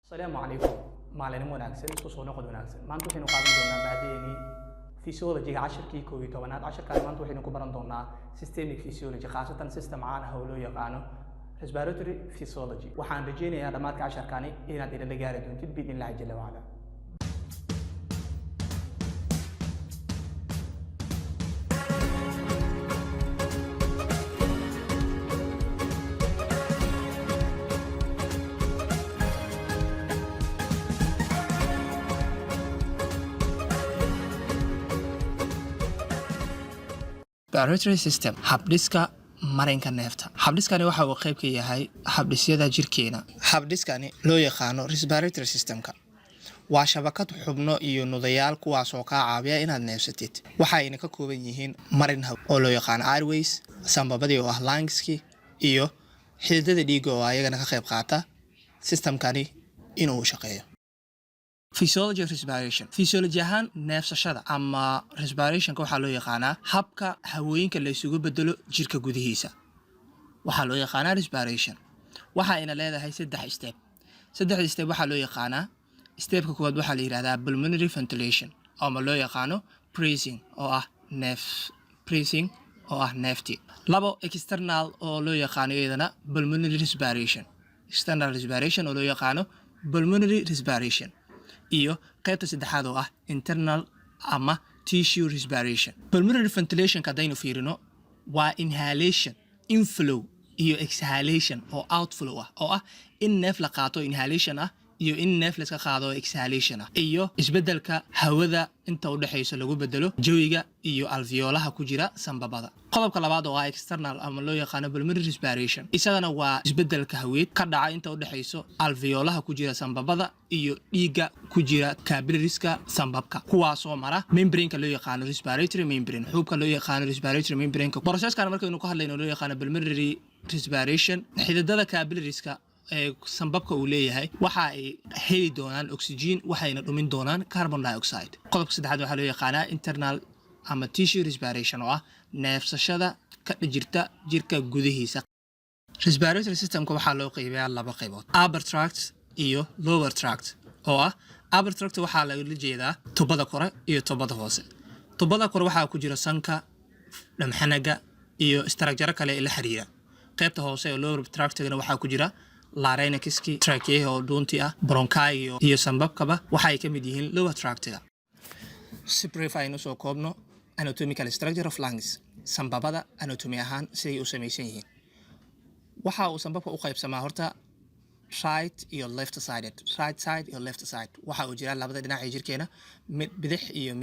السلام عليكم معلن wanaagsan isku soo noqod wanaagsan maanta waxaynu qaadan doonaa baadeeni physiology 10kii 12aad 10kaan maanta waxaynu ku baran doonaa systemic physiology khaasatan system caan ah oo loo yaqaan respiratory physiology waxaan rajeynayaa dhamaadka 10kaani inaad ila gaari doontid biidnilaahi jalla wa ala Respiratory system habdhiska marinka neefta. Habdhiskani waxa uu qayb ka yahay habdhisyada jirkeena. Habdhiskani loo yaqaano respiratory systemka waa shabakad xubno iyo nudayaal kuwaas oo ka caawiya inaad neefsatid. Waxayna ka kooban yihiin marin hawo oo loo yaqaan airways, sambabadii oo ah lungski iyo xididada dhiigga oo ayagana ka qayb qaata systemkani inuu shaqeeyo. Physiology of respiration. Physiology ahaan neefsashada ama respirationka waxaa loo yaqaanaa habka hawooyinka la isugu bedelo jirka gudihiisa. Waxaa loo yaqaanaa respiration. Waxa ayna leedahay 3 step. 3 step waxaa loo yaqaanaa stepka koowaad waxaa la yiraahdaa pulmonary ventilation ama loo yaqaano breathing oo ah neefti. Labo external oo loo yaqaano iyadana pulmonary respiration. External respiration oo loo yaqaano pulmonary respiration. iyo qaybta saddexaad oo ah internal ama tissue respiration. Pulmonary ventilation kadaynu fiirino waa inhalation, inflow iyo exhalation oo outflow oo ah in neef la qaato inhalation ah iyo in neef la iska qaado exhalation ah iyo isbedelka hawada inta u dhaxayso lagu bedelo jawiga iyo alveolaha ku jira sambabada. Qodobka labaad oo ah external ama loo yaqaano pulmonary respiration isagana waa isbedelka haweed ka dhaca inta u dhaxayso alveolaha ku jira sambabada iyo dhiigga ku jira capillariska sambabka kuwaas oo mara membrane-ka loo yaqaano respiratory membrane. Xubka loo yaqaano respiratory membrane-ka process-kan markaynu ka hadlayno loo yaqaano pulmonary respiration xididada capillariska ee sambabka uu leeyahay waxa ay heli doonaan oxygen waxayna dhumin doonaan carbon dioxide. Qodobka saddexaad waxaa loo yaqaanaa internal ama tissue respiration oo ah neefsashada ka jirta jirka gudihiisa. Respiratory systemka waxaa loo qaybiyaa laba qaybood, upper tract iyo lower tract oo ah upper tract waxaa laga jeedaa tubada kore iyo tubada hoose. Tubada kore waxaa ku jira sanka, dhamxanaga iyo structure kale ee la xiriira. Qaybta hoose ee lower tract-gana waxaa ku jira larynxki, trachea oo dhuunti ah, bronchi iyo sambabkaba waxay ka mid yihiin lower tract-ga. Si brief aynu soo koobno anatomical structure of lungs. Sambabada anatomy ahaan siday u samaysan yihiin. Waxa uu sambabka u qaybsamaa horta right iyo left sided. Right side iyo left side. Waxa uu jira labada dhinac ee jirkeena, bidix iyo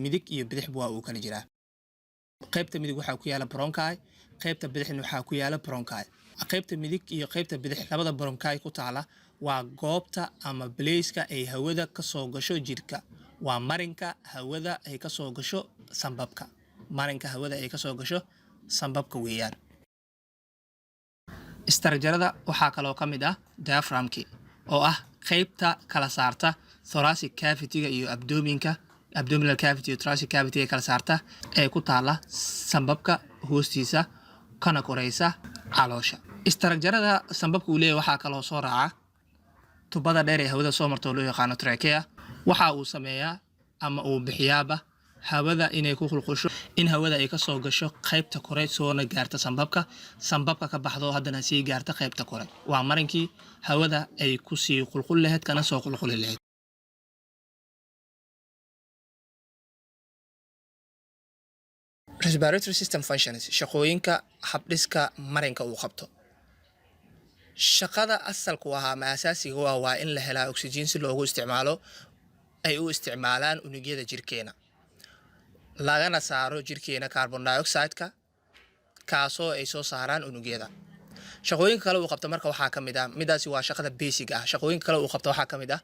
midig iyo bidix waa uu kala jiraa. Qaybta midig waxaa ku yaala bronchi, qaybta bidixna waxaa ku yaala bronchi. Qaybta midig iyo qaybta bidix labada bronchi ku taala waa goobta ama place-ka ay hawada ka soo gasho jirka. Waa marinka hawada ay ka soo gasho sambabka. Marinka hawada ay ka soo gasho sambabka weeyaan. Structure-da waxaa kaloo ka mid ah diaphragm-ki oo ah qaybta kala saarta thoracic cavity-ga iyo abdominal cavity iyo thoracic cavity ee kala saarta ee ku taala sambabka hoostiisa kana koraysa caloosha. Structure-da sambabka uu leeyahay waxaa kaloo soo raaca tubada dheer ee hawada soo marto loo yaqaano trachea. Waxa uu sameeyaa ama uu bixiyaaba hawada inay ku qulqusho in hawada ay ka soo gasho qaybta kore soona gaarta sambabka ka baxdo haddana sii gaarta qaybta kore. Waa marinkii hawada ay ku sii qulqul lahayd kana soo qulquli lahayd. Respiratory system functions shaqooyinka habdhiska marinka uu qabto. Shaqada asalku ama asaasiga waa in la helo oxygen si loogu isticmaalo ay u isticmaalaan unugyada jirkeena lagana saaro jirkeena carbon dioxide-ka kaasoo ay soo saaraan unugyada. Shaqooyinka kale uu qabto marka waxaa ka mid ah midaasi waa shaqada basic ah. Shaqooyinka kale uu qabto waxaa ka mid ah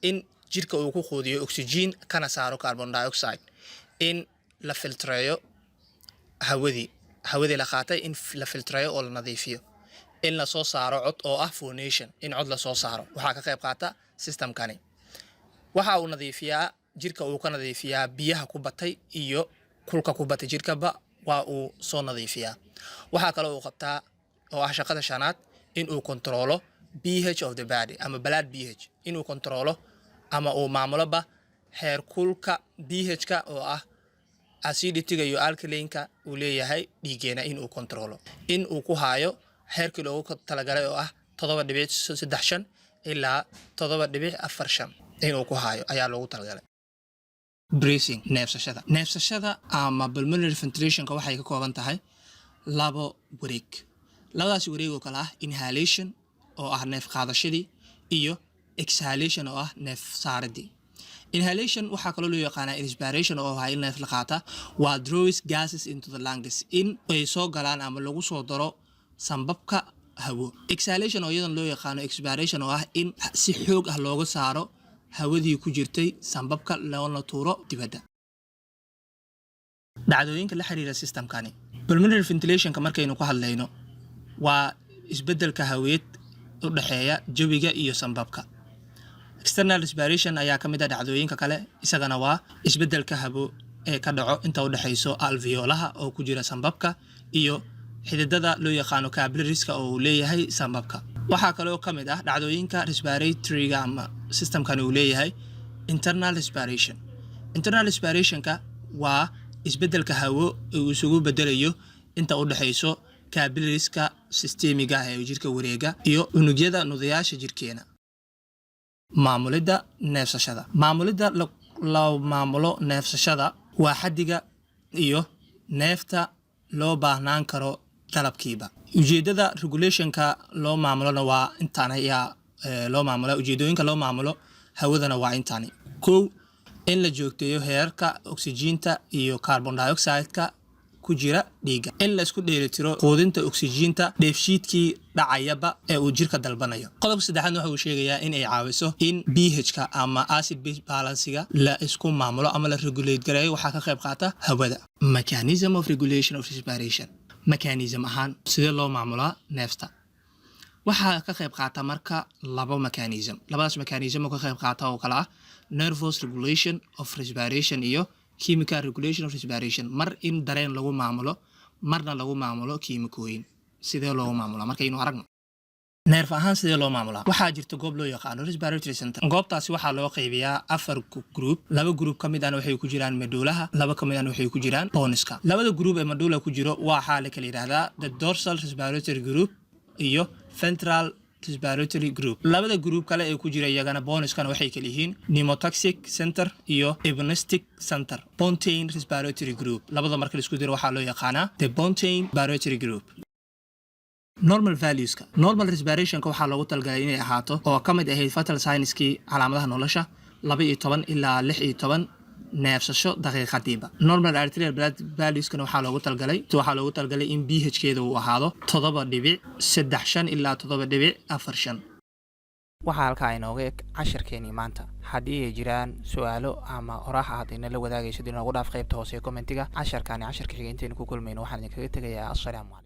in jirka uu ku quudiyo oxygen kana saaro carbon dioxide, in la filtreeyo hawadii la qaatay in la filtreeyo oo la nadiifiyo, in la soo saaro cod oo ah phonation, in cod la soo saaro waxaa ka qayb qaata systemkani. Waxa uu nadiifiyaa jirka uu ka nadiifiyaa biyaha ku batay iyo kulka ku batay jirkaba waa uu soo nadiifiyaa. Waxa kale uu qabtaa oo ah shaqada shanaad in uu kontrolo pH of the body ama blood pH inuu kontrolo ama uu maamuloba heerkulka pH-ka oo ah acidity-ga iyo alkaline-ka uu leeyahay dhiigeena inuu kontrolo in uu ku haayo heerkii loogu talagalay oo ah 7.35 ilaa 7.45 inuu ku haayo ayaa loogu talagalay. Breathing, neefsashada ama pulmonary ventilation-ka waxay ka kooban tahay labo wareeg. labadaas wareeg oo kala ah inhalation oo ah neef qaadashadii iyo exhalation oo ah neef saaridii. Inhalation waxaa kaloo loo yaqaanaa inspiration oo ah in neef la qaata waa draws gases into the lungs in ay soo galaan ama lagu soo daro sambabka hawo. Exhalation oo iyadan loo yaqaano expiration oo ah in si xoog ah looga saaro hawadii ku jirtay sambabka loona tuuro dibadda. dhacdooyinka la xiriira systemkani pulmonary ventilation-ka markaynu ku hadlayno waa isbeddelka haweed u dhaxeeya jawiga iyo sambabka. External respiration ayaa ka mid ah dhacdooyinka kale isagana waa isbeddelka hawo ee ka dhaco inta u dhaxayso alveolaha oo ku jira sambabka iyo xididada loo yaqaano capillaries-ka oo uu leeyahay sambabka. waxaa kale oo ka mid ah dhacdooyinka respiratory-ga ama systemkani uu leeyahay internal respiration. Internal respiration-ka waa isbeddelka hawo uu isugu bedelayo inta u dhaxayso capillaries-ka systemiga ee jirka wareega iyo unugyada nudayaasha jirkeena. maamulidda neefsashada la maamulo neefsashada waa xaddiga iyo neefta loo baahnaan karo dalabkiiba. ujeedada regulationka loo maamulona waa intaan ayaa loo maamula ujeedooyinka loo maamulo hawadana waa intaani. 1 in la joogteeyo heerka oksijiinta iyo carbon dioxide-ka ku jira dhiiga. in la isku dheelitiro quudinta oksijiinta dheefshiidkii dhacayaba ee uu jirka dalbanayo. qodobka saddexaad waxa uu sheegayaa in ay caawiso in pH-ka ama acid base balance-ga la isku maamulo ama la regulate gareeyo waxaa ka qayb qaata hawada. Mechanism of regulation of respiration. mechanism ahaan sidee loo maamulaa neefta waxaa ka qayb qaata marka labo mechanism. labadaas mechanism oo ka qayb qaata oo kala ah nervous regulation of respiration iyo chemical regulation of respiration. mar in dareen lagu maamulo marna lagu maamulo kiimikooyin. sidee loo maamulaa markaynu aragno neerf ahaan sidee loo maamulaa waxaa jirta goob loo yaqaano respiratory center. goobtaasi waxaa loo qaybiyaa 4 group. 2 group ka mid ah waxay ku jiraan medullaha, 2 ka mid ah waxay ku jiraan bonuska. 2 group ee medulla ku jiro waxaa la kala yiraahdaa the dorsal respiratory group iyo ventral respiratory group. 2 group kale ee ku jira iyagana bonuskana waxay kala yihiin pneumotoxic center iyo epinestic center. Pontine respiratory group labada marka la isku diro waxaa loo yaqaanaa the pontine respiratory group. normal values-ka normal respiration-ka waxaa loogu talagalay inay ahaato oo ka mid ahayd vital signs-kii calaamadaha nolosha 12 ilaa 16 neefsasho daqiiqadiiba. normal arterial blood values-kana waxaa loogu talagalay in pH-keeda uu ahaado 7.35 ilaa 7.45. waxaa halkaa inooga eg casharkeenii maanta. haddii ay jiraan su-aalo ama oraah aad inala wadaagaysid inoogu dhaaf qaybta hoose ee commentiga. casharkani casharka xiga intaynu ku kulmayno waxaan idinkaga tegayaa assalaamu calaykum.